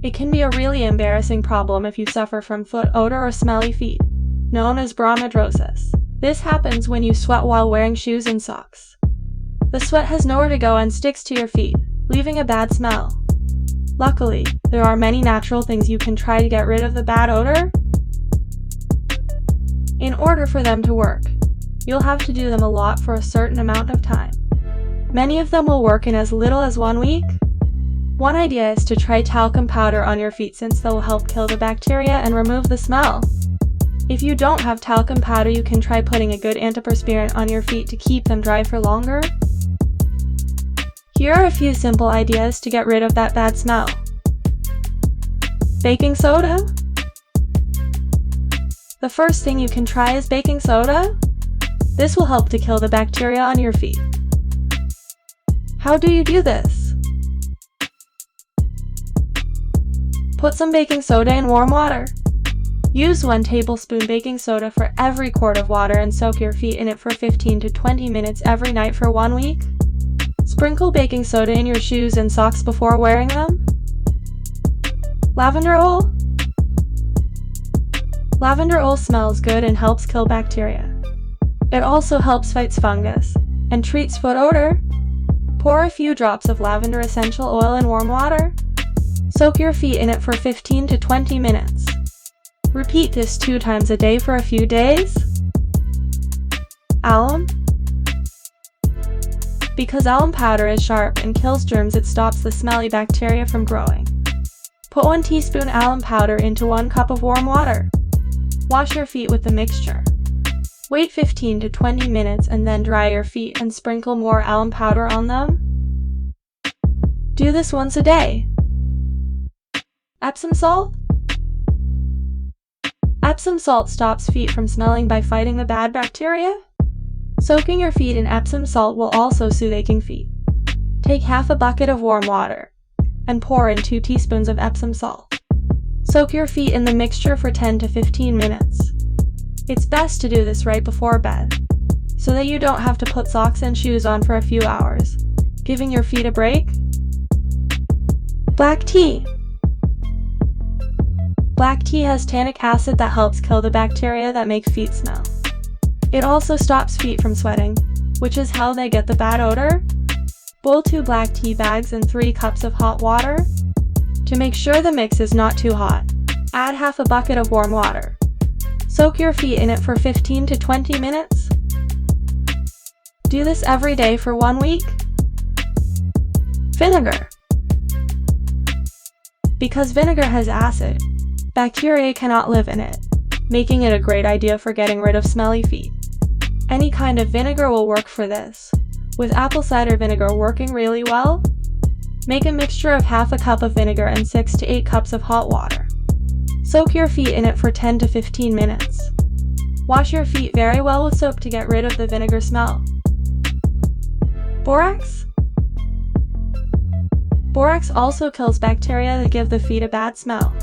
It can be a really embarrassing problem if you suffer from foot odor or smelly feet, known as bromidrosis. This happens when you sweat while wearing shoes and socks. The sweat has nowhere to go and sticks to your feet, leaving a bad smell. Luckily, there are many natural things you can try to get rid of the bad odor. In order for them to work, you'll have to do them a lot for a certain amount of time. Many of them will work in as little as 1 week. One idea is to try talcum powder on your feet since they will help kill the bacteria and remove the smell. If you don't have talcum powder, you can try putting a good antiperspirant on your feet to keep them dry for longer. Here are a few simple ideas to get rid of that bad smell. Baking soda. The first thing you can try is baking soda. This will help to kill the bacteria on your feet. How do you do this? Put some baking soda in warm water. Use 1 tablespoon baking soda for every quart of water and soak your feet in it for 15 to 20 minutes every night for 1 week. Sprinkle baking soda in your shoes and socks before wearing them. Lavender oil. Lavender oil smells good and helps kill bacteria. It also helps fight fungus and treats foot odor. Pour a few drops of lavender essential oil in warm water. Soak your feet in it for 15 to 20 minutes. Repeat this 2 times a day for a few days. Alum. Because alum powder is sharp and kills germs, it stops the smelly bacteria from growing. Put 1 teaspoon alum powder into 1 cup of warm water. Wash your feet with the mixture. Wait 15 to 20 minutes and then dry your feet and sprinkle more alum powder on them. Do this once a day. Epsom salt. Epsom salt stops feet from smelling by fighting the bad bacteria. Soaking your feet in Epsom salt will also soothe aching feet. Take half a bucket of warm water and pour in 2 teaspoons of Epsom salt. Soak your feet in the mixture for 10 to 15 minutes. It's best to do this right before bed, so that you don't have to put socks and shoes on for a few hours, giving your feet a break. Black tea. Black tea has tannic acid that helps kill the bacteria that make feet smell. It also stops feet from sweating, which is how they get the bad odor. Boil 2 black tea bags in 3 cups of hot water. To make sure the mix is not too hot, add half a bucket of warm water. Soak your feet in it for 15 to 20 minutes. Do this every day for 1 week. Vinegar. Because vinegar has acid, bacteria cannot live in it, making it a great idea for getting rid of smelly feet. Any kind of vinegar will work for this, with apple cider vinegar working really well. Make a mixture of half a cup of vinegar and 6 to 8 cups of hot water. Soak your feet in it for 10 to 15 minutes. Wash your feet very well with soap to get rid of the vinegar smell. Borax. Borax also kills bacteria that give the feet a bad smell.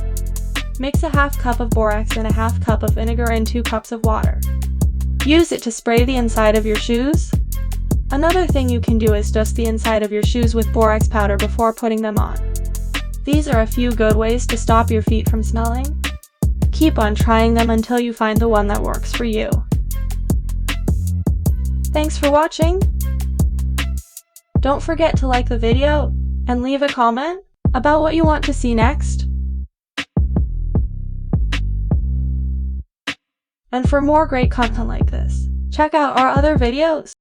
Mix a half cup of borax and a half cup of vinegar in 2 cups of water. Use it to spray the inside of your shoes. Another thing you can do is dust the inside of your shoes with borax powder before putting them on. These are a few good ways to stop your feet from smelling. Keep on trying them until you find the one that works for you. Thanks for watching. Don't forget to like the video and leave a comment about what you want to see next. And for more great content like this, check out our other videos.